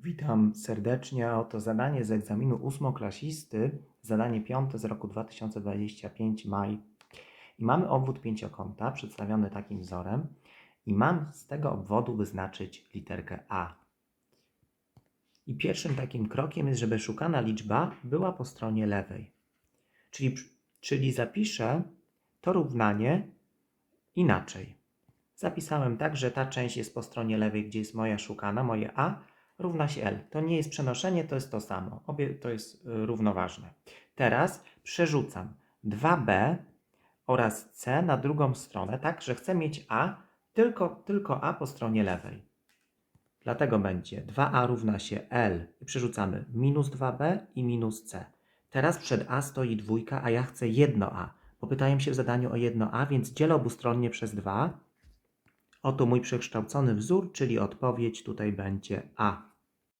Witam serdecznie. Oto zadanie z egzaminu ósmoklasisty, zadanie 5 z roku 2025, maj. I mamy obwód pięciokąta przedstawiony takim wzorem i mam z tego obwodu wyznaczyć literkę A. I pierwszym takim krokiem jest, żeby szukana liczba była po stronie lewej. Czyli zapiszę to równanie inaczej. Zapisałem tak, że ta część jest po stronie lewej, gdzie jest moja szukana, moje A, równa się L. To nie jest przenoszenie, to jest to samo. Obie to jest równoważne. Teraz przerzucam 2B oraz C na drugą stronę, tak, że chcę mieć A, tylko A po stronie lewej. Dlatego będzie 2A równa się L i przerzucamy minus 2B i minus C. Teraz przed A stoi dwójka, a ja chcę jedno A, bo pytałem się w zadaniu o jedno A, więc dzielę obustronnie przez 2. Oto mój przekształcony wzór, czyli odpowiedź tutaj będzie A.